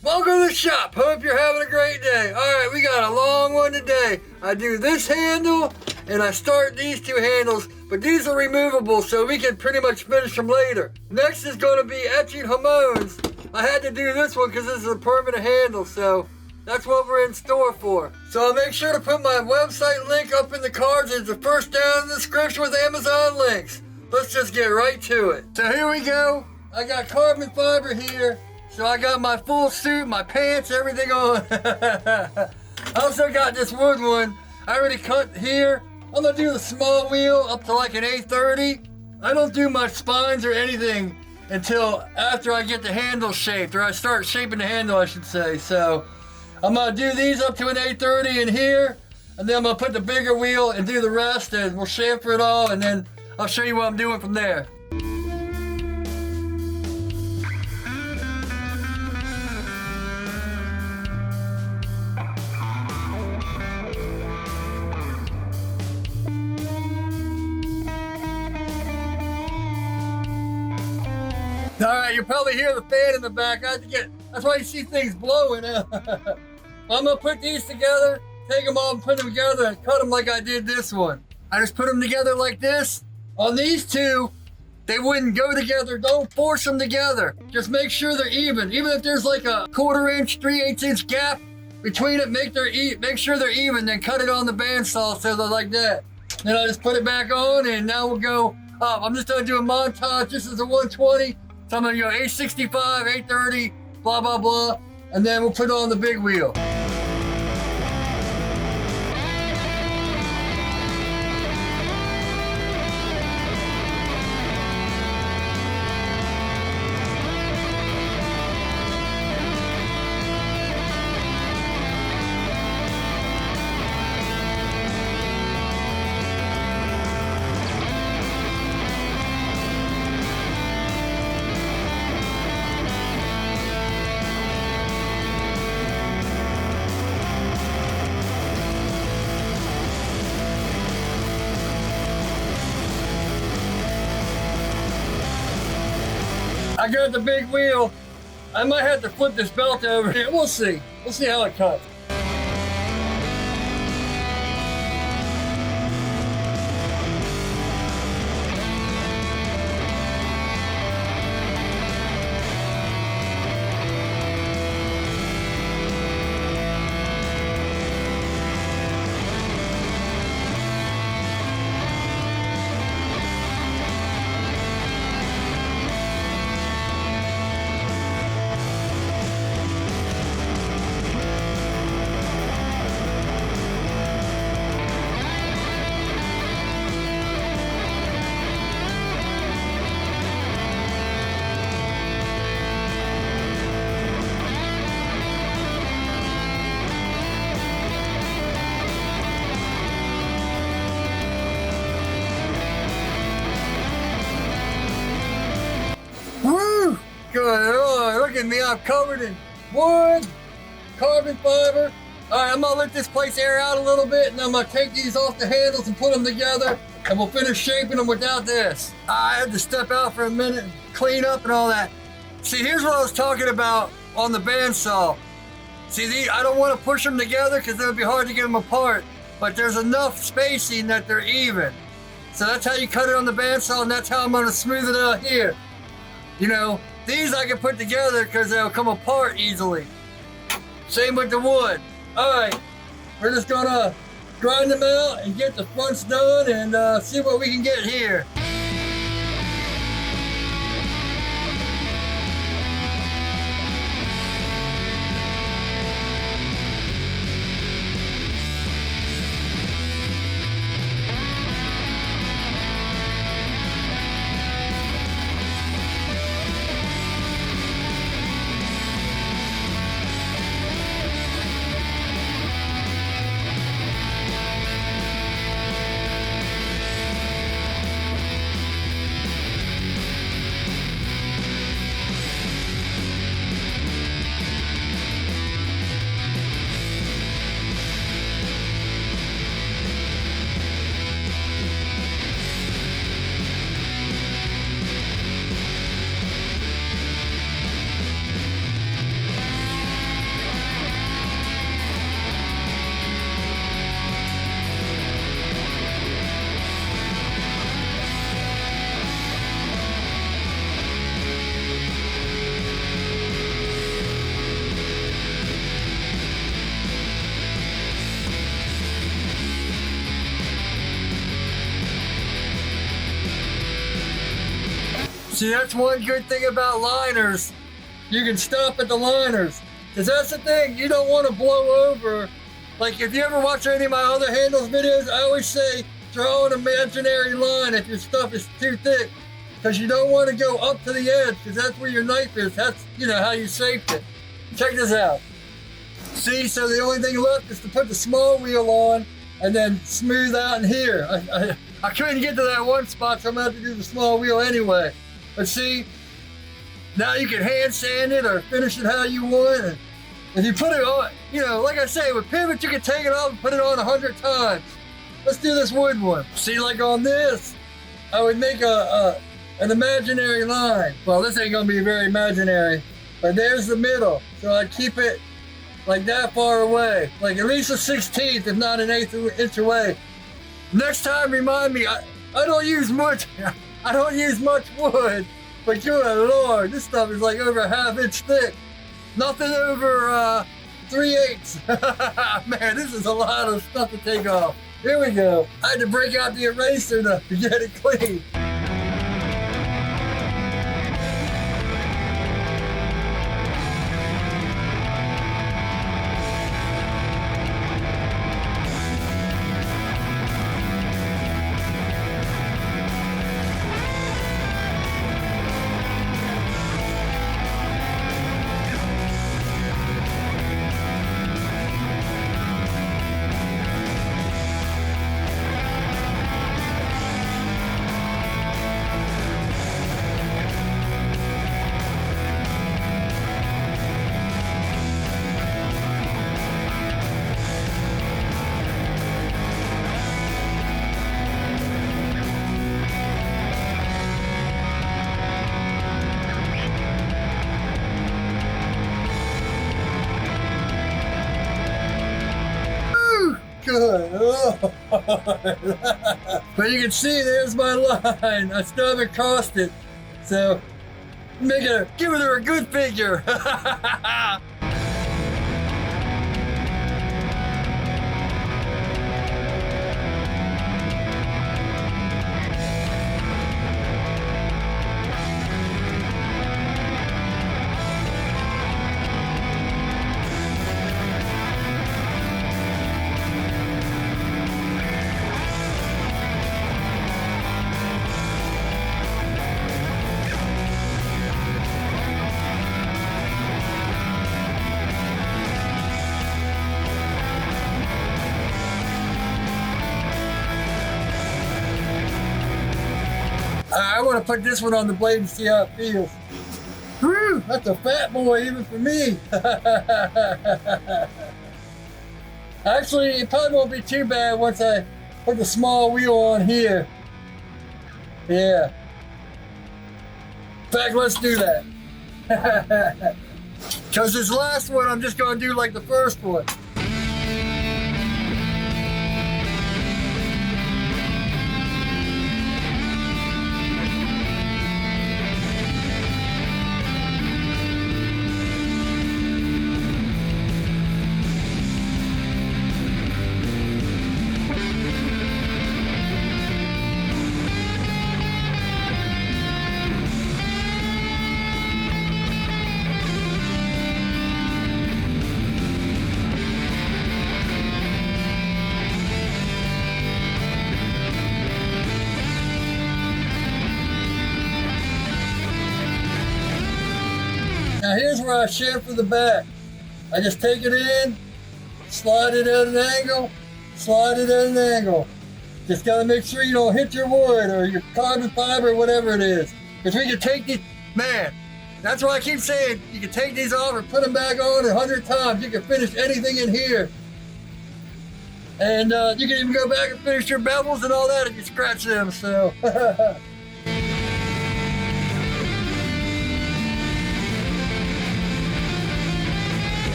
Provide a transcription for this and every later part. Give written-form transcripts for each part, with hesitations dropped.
Welcome to the shop. Hope you're having a great day. Alright, we got a long one today. I do this handle and I start these two handles, but these are removable so we can pretty much finish them later. Next is going to be etching jamones. I had to do this one because this is a permanent handle, so that's what we're in store for. So I'll make sure to put my website link up in the cards. It's the first down in the description with Amazon links. Let's just get right to it. So here we go. I got carbon fiber here. So I got my full suit, my pants, everything on. I also got this wood one. I already cut here. I'm gonna do the small wheel up to like an 830. I don't do my spines or anything until after I get the handle shaped, or I start shaping the handle, I should say. So I'm gonna do these up to an 830 in here, and then I'm gonna put the bigger wheel and do the rest, and we'll chamfer it all, and then I'll show you what I'm doing from there. All right, you probably hear the fan in the back. That's why you see things blowing. I'm gonna put these together, take them all and put them together and cut them like I did this one. I just put them together like this. On these two, they wouldn't go together. Don't force them together. Just make sure they're even. Even if there's like a 1/4 inch, 3/8 inch gap between it, make sure they're even, then cut it on the bandsaw so they're like that. Then I just put it back on and now we'll go up. I'm just gonna do a montage. This is a 120. So I'm gonna go 865, 830, blah, blah, blah, and then we'll put on the big wheel. I got the big wheel. I might have to flip this belt over here. We'll see. We'll see how it cuts. Woo! Good. Oh, look at me. I'm covered in wood, carbon fiber. All right, I'm gonna let this place air out a little bit, and I'm gonna take these off the handles and put them together, and we'll finish shaping them without this. I had to step out for a minute, and clean up and all that. See, here's what I was talking about on the bandsaw. See, I don't want to push them together because it would be hard to get them apart, but there's enough spacing that they're even. So that's how you cut it on the bandsaw, and that's how I'm gonna smooth it out here. You know, these I can put together because they'll come apart easily. Same with the wood. All right, we're just gonna grind them out and get the fronts done and see what we can get here. See, that's one good thing about liners. You can stop at the liners. Because that's the thing, you don't want to blow over. Like if you ever watch any of my other handles videos, I always say draw an imaginary line if your stuff is too thick. Because you don't want to go up to the edge, because that's where your knife is. That's, how you shaped it. Check this out. See, so the only thing left is to put the small wheel on and then smooth out in here. I couldn't get to that one spot, so I'm going to have to do the small wheel anyway. But see, now you can hand sand it or finish it how you want. And if you put it on, like I say, with pivot, you can take it off and put it on 100 times. Let's do this wood one. See, like on this, I would make an imaginary line. Well, this ain't gonna be very imaginary, but there's the middle. So I'd keep it like that far away, like at least a 1/16, if not an 1/8 inch away. Next time, remind me, I don't use much, I don't use much wood, but good Lord, this stuff is like over a 1/2 inch thick. Nothing over 3/8. Man, this is a lot of stuff to take off. Here we go. I had to break out the eraser to get it clean. Good Lord. But you can see there's my line. I still haven't crossed it. So give her a good figure. I want to put this one on the blade and see how it feels. Whew, that's a fat boy even for me. Actually, it probably won't be too bad once I put the small wheel on here. Yeah. In fact, let's do that. Because this last one, I'm just going to do like the first one. Now here's where I chamfer the back. I just take it in, slide it at an angle, slide it at an angle. Just gotta make sure you don't hit your wood or your carbon fiber or whatever it is. Because we can take these, man, that's why I keep saying, you can take these off and put them back on 100 times. You can finish anything in here. And you can even go back and finish your bevels and all that if you scratch them, so.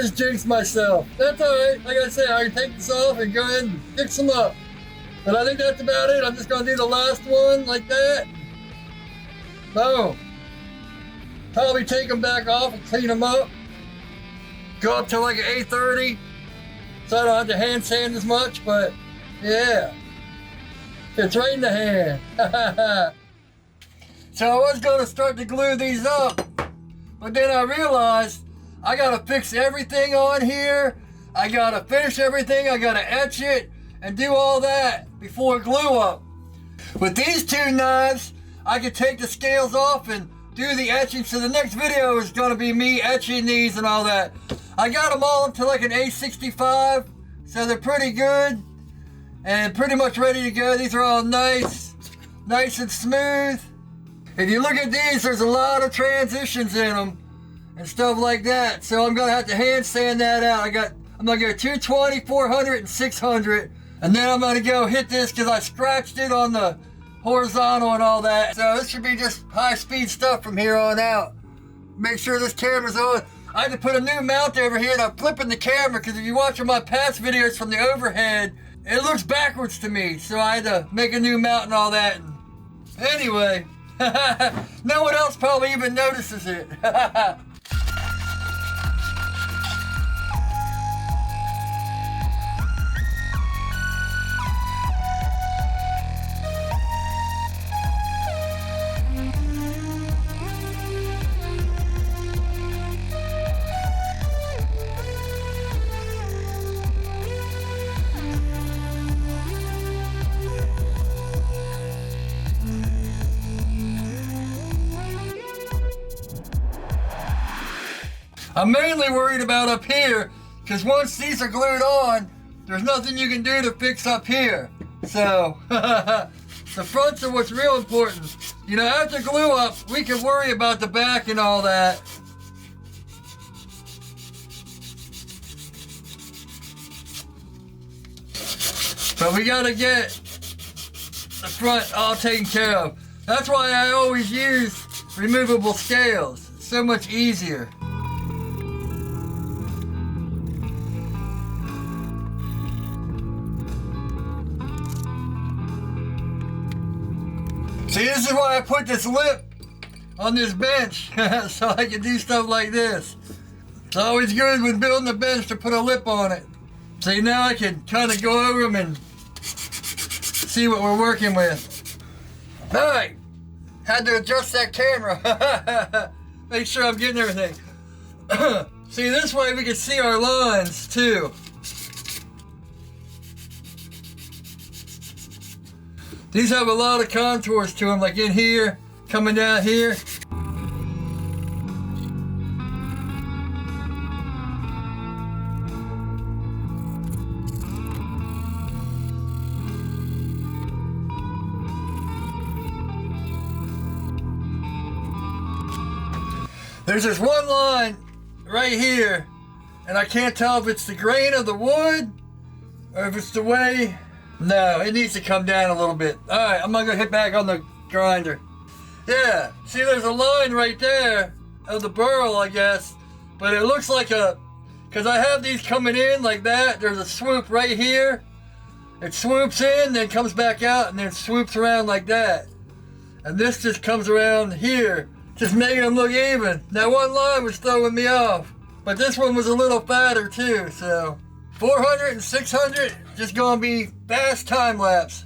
just jinxed myself. That's alright. Like I said, I can take this off and go ahead and fix them up. But I think that's about it. I'm just going to do the last one like that. Boom. Probably take them back off and clean them up. Go up to like an 830. So I don't have to hand sand as much, but yeah. It's right in the hand. So I was going to start to glue these up, but then I realized I got to fix everything on here. I got to finish everything. I got to etch it and do all that before glue up. With these two knives, I can take the scales off and do the etching. So the next video is going to be me etching these and all that. I got them all up to like an A65, so they're pretty good and pretty much ready to go. These are all nice and smooth. If you look at these, there's a lot of transitions in them and stuff like that. So I'm gonna have to hand sand that out. I'm gonna go 220, 400, and 600, and then I'm gonna go hit this because I scratched it on the horizontal and all that. So this should be just high-speed stuff from here on out. Make sure this camera's on. I had to put a new mount over here, and I'm flipping the camera because if you watch my past videos from the overhead, it looks backwards to me. So I had to make a new mount and all that. Anyway, no one else probably even notices it. I'm mainly worried about up here, because once these are glued on, there's nothing you can do to fix up here. So, the fronts are what's real important. You know, after glue up, we can worry about the back and all that. But we gotta get the front all taken care of. That's why I always use removable scales. It's so much easier. See, this is why I put this lip on this bench, so I can do stuff like this. It's always good when building a bench to put a lip on it. See, now I can kind of go over them and see what we're working with. Alright, had to adjust that camera. Make sure I'm getting everything. See, this way we can see our lines too. These have a lot of contours to them, like in here, coming down here. There's this one line right here, and I can't tell if it's the grain of the wood or if it's the way. No, it needs to come down a little bit. Alright, I'm gonna go hit back on the grinder. Yeah, see there's a line right there of the burl, I guess. But it looks like because I have these coming in like that, there's a swoop right here. It swoops in, then comes back out, and then swoops around like that. And this just comes around here, just making them look even. That one line was throwing me off. But this one was a little fatter too, so 400 and 600, just gonna be fast time lapse.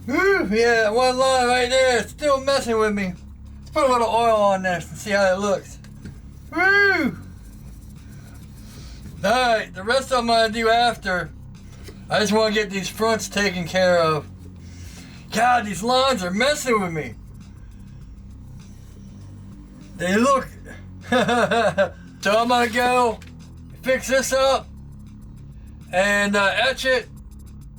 Whew, yeah, one line right there, it's still messing with me. Let's put a little oil on this and see how it looks. Woo! Alright, the rest I'm gonna do after. I just want to get these fronts taken care of. God, these lines are messing with me. They look. So I'm gonna go fix this up and etch it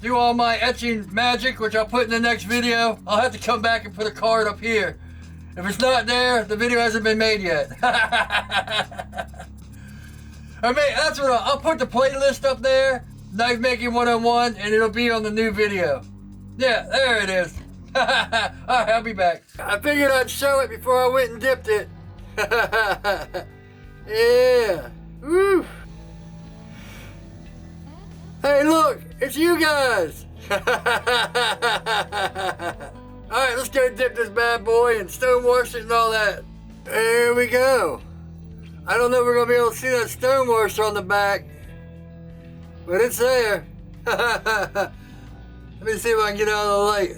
do all my etching magic, which I'll put in the next video, I'll have to come back and put a card up here. If it's not there, the video hasn't been made yet. I mean, that's what I'll put the playlist up there, Knife Making 101, and it'll be on the new video. Yeah, there it is. Alright, I'll be back. I figured I'd show it before I went and dipped it. Yeah. Woo. Hey, look, it's you guys. Alright, let's go dip this bad boy and stonewash it and all that. There we go. I don't know if we're going to be able to see that stonewash on the back, but it's there. Let me see if I can get out of the light.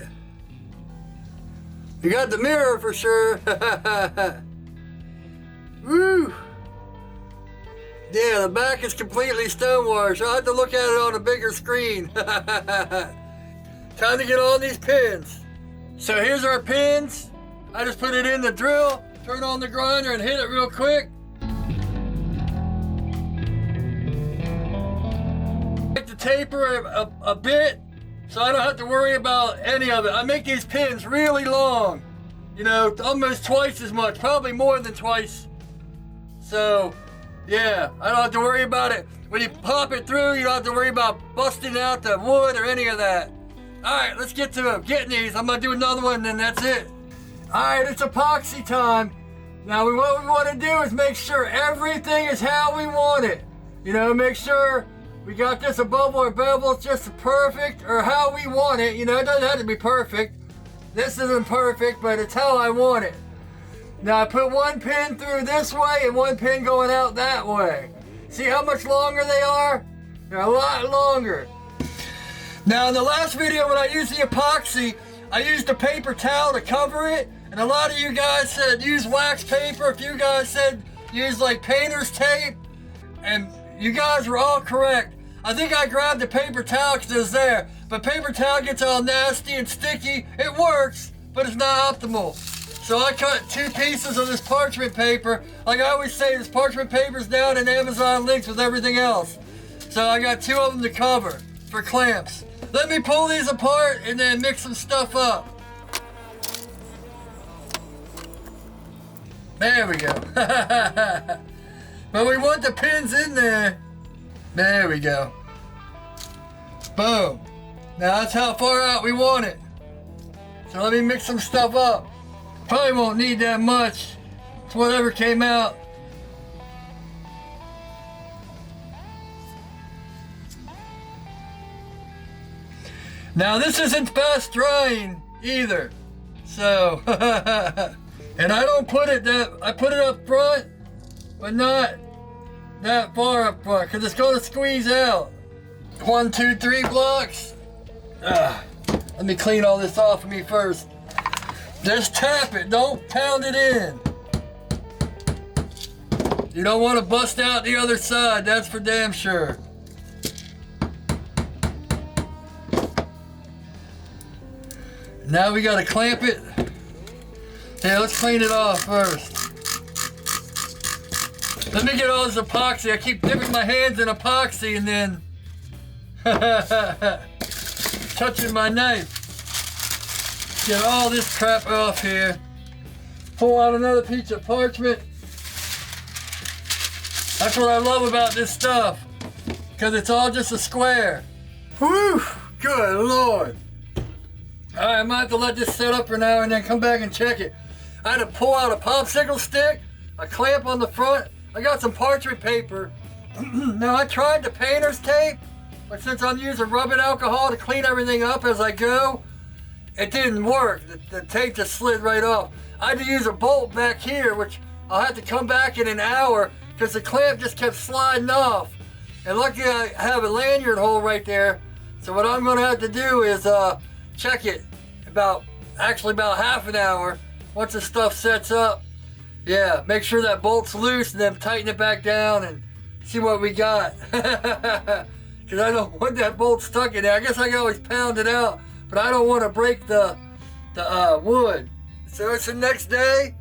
You got the mirror for sure. Woo! Yeah, the back is completely stonewashed. I'll have to look at it on a bigger screen. Time to get on these pins. So here's our pins. I just put it in the drill, turn on the grinder and hit it real quick. Make the taper a bit so I don't have to worry about any of it. I make these pins really long. You know, almost twice as much, probably more than twice. So, yeah, I don't have to worry about it. When you pop it through, you don't have to worry about busting out the wood or any of that. Alright, let's get to getting these. I'm going to do another one and then that's it. Alright, it's epoxy time. Now, what we want to do is make sure everything is how we want it. You know, make sure we got this above our bevel, it's just perfect, or how we want it. You know, it doesn't have to be perfect. This isn't perfect, but it's how I want it. Now I put one pin through this way and one pin going out that way. See how much longer they are? They're a lot longer. Now in the last video when I used the epoxy, I used a paper towel to cover it. And a lot of you guys said use wax paper. A few guys said use like painter's tape. And you guys were all correct. I think I grabbed the paper towel because it was there. But paper towel gets all nasty and sticky. It works, but it's not optimal. So I cut 2 pieces of this parchment paper. Like I always say, this parchment paper is down in Amazon links with everything else. So I got 2 of them to cover for clamps. Let me pull these apart and then mix some stuff up. There we go. But we want the pins in there. There we go. Boom. Now that's how far out we want it. So let me mix some stuff up. Probably won't need that much. It's whatever came out. Now this isn't fast drying either. So, and I don't put it I put it up front, but not that far up front, because it's going to squeeze out. 1, 2, 3 blocks. Let me clean all this off of me first. Just tap it, don't pound it in. You don't want to bust out the other side, that's for damn sure. Now we gotta clamp it. Yeah, let's clean it off first. Let me get all this epoxy. I keep dipping my hands in epoxy and then touching my knife. Get all this crap off here. Pull out another piece of parchment. That's what I love about this stuff, because it's all just a square. Whew, good Lord. All right, I might have to let this set up for now and then come back and check it. I had to pull out a popsicle stick, a clamp on the front. I got some parchment paper. Now I tried the painter's tape, but since I'm using rubbing alcohol to clean everything up as I go, it didn't work. The tape just slid right off. I had to use a bolt back here, which I'll have to come back in an hour because the clamp just kept sliding off. And luckily I have a lanyard hole right there. So what I'm gonna have to do is check it about half an hour once the stuff sets up. Yeah, make sure that bolt's loose and then tighten it back down and see what we got. Because I don't want that bolt stuck in there. I guess I can always pound it out, but I don't want to break the wood. So it's the next day.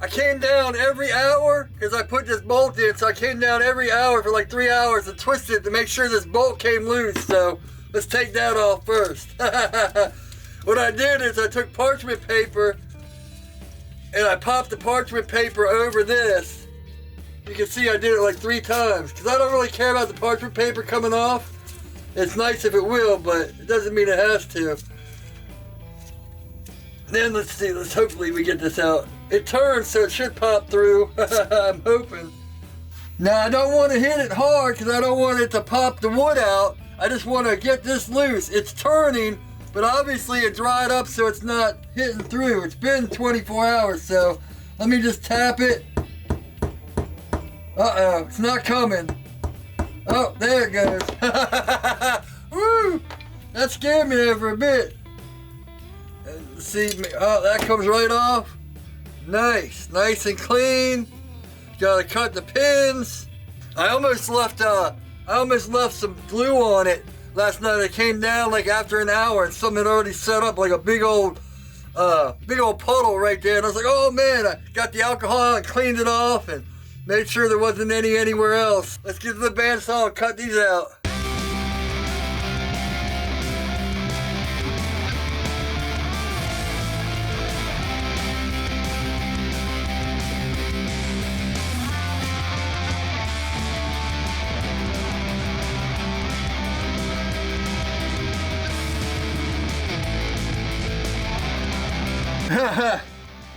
I came down every hour because I put this bolt in, so I came down every hour for like 3 hours and twisted it to make sure this bolt came loose. So let's take that off first. What I did is I took parchment paper and I popped the parchment paper over this. You can see I did it like 3 times because I don't really care about the parchment paper coming off. It's nice if it will, but it doesn't mean it has to. Then let's see, hopefully we get this out. It turns, so it should pop through. I'm hoping. Now I don't want to hit it hard because I don't want it to pop the wood out. I just want to get this loose. It's turning, but obviously it dried up so it's not hitting through. It's been 24 hours, so let me just tap it. Uh-oh, it's not coming. Oh, there it goes. Woo! That scared me there for a bit. See, oh, that comes right off. Nice and clean. Gotta cut the pins. I almost left some glue on it last night. It came down like after an hour and something had already set up like a big old puddle right there. And I was like, oh man, I got the alcohol and cleaned it off and made sure there wasn't any anywhere else. Let's get to the bandsaw and cut these out.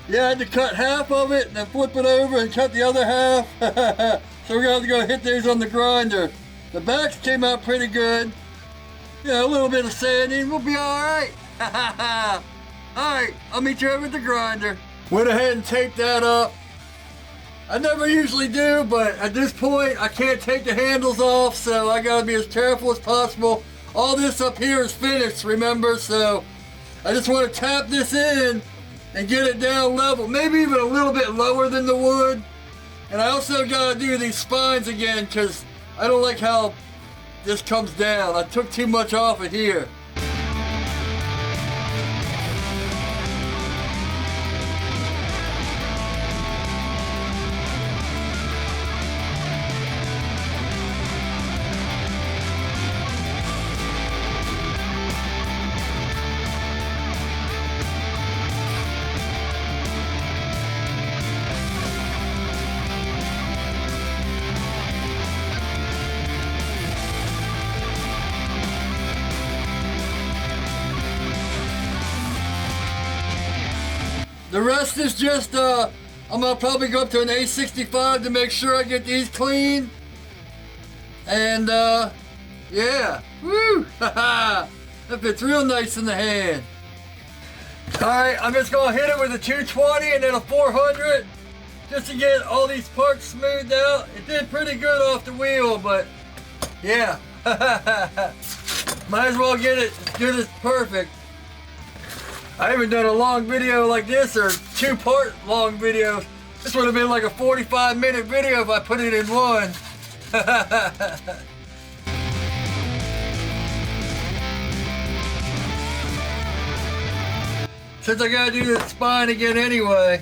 Yeah, I had to cut half of it and then flip it over and cut the other half. So we're gonna have to go hit these on the grinder. The backs came out pretty good. Yeah, a little bit of sanding, we'll be alright. Alright, I'll meet you over at the grinder. Went ahead and taped that up. I never usually do, but at this point I can't take the handles off, so I gotta be as careful as possible. All this up here is finished, remember, so I just want to tap this in and get it down level, maybe even a little bit lower than the wood. And I also gotta do these spines again because I don't like how this comes down. I took too much off of here. The rest is just, I'm gonna probably go up to an A65 to make sure I get these clean. And, yeah, woo, that fits real nice in the hand. All right, I'm just gonna hit it with a 220 and then a 400 just to get all these parts smoothed out. It did pretty good off the wheel, but yeah, might as well get it as good as perfect. I haven't done a long video like this or 2-part long videos. This would have been like a 45-minute video if I put it in one. Since I gotta do this spine again anyway,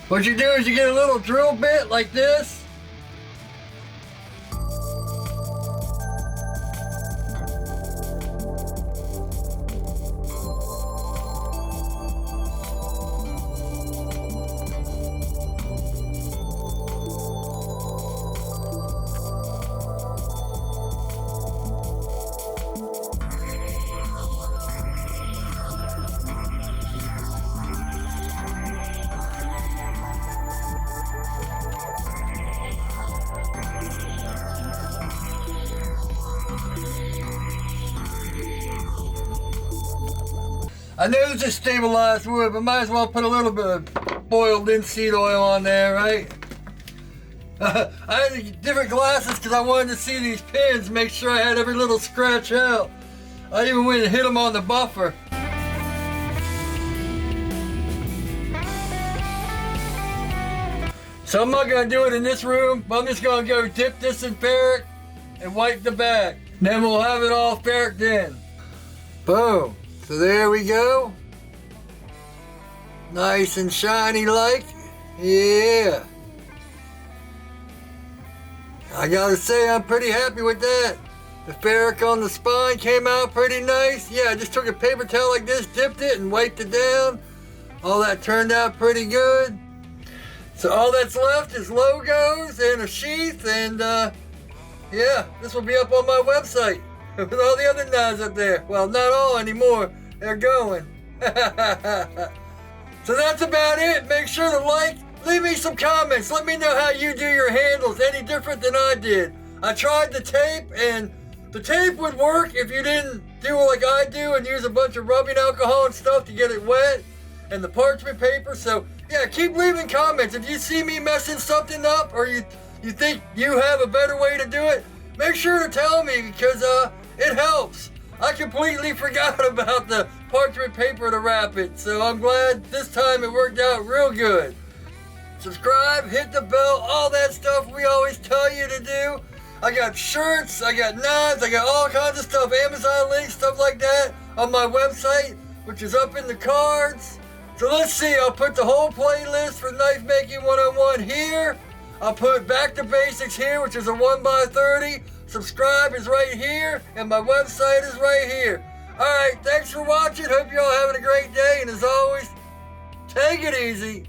what you do is you get a little drill bit like this. I know this is stabilized wood, but might as well put a little bit of boiled linseed oil on there, right? I had different glasses because I wanted to see these pins, make sure I had every little scratch out. I even went and hit them on the buffer. So I'm not going to do it in this room, but I'm just going to go dip this in ferric and wipe the back. Then we'll have it all ferriced in. Boom. So there we go. Nice and shiny like. Yeah. I gotta say I'm pretty happy with that. The ferric on the spine came out pretty nice. Yeah, I just took a paper towel like this, dipped it, and wiped it down. All that turned out pretty good. So all that's left is logos and a sheath, and yeah, this will be up on my website with all the other knives up there. Well, not all anymore. They're going. So that's about it. Make sure to like, leave me some comments. Let me know how you do your handles, any different than I did. I tried the tape, and the tape would work if you didn't do it like I do and use a bunch of rubbing alcohol and stuff to get it wet, and the parchment paper. So yeah, keep leaving comments. If you see me messing something up, or you think you have a better way to do it, make sure to tell me, because it helps. I completely forgot about the parchment paper to wrap it, so I'm glad this time it worked out real good. Subscribe, hit the bell, all that stuff we always tell you to do. I got shirts, I got knives, I got all kinds of stuff, Amazon links, stuff like that on my website, which is up in the cards. So let's see, I'll put the whole playlist for Knife Making 101 here. I'll put Back to Basics here, which is a 1x30. Subscribe is right here, and my website is right here. Alright, thanks for watching. Hope you're all having a great day, and as always, take it easy.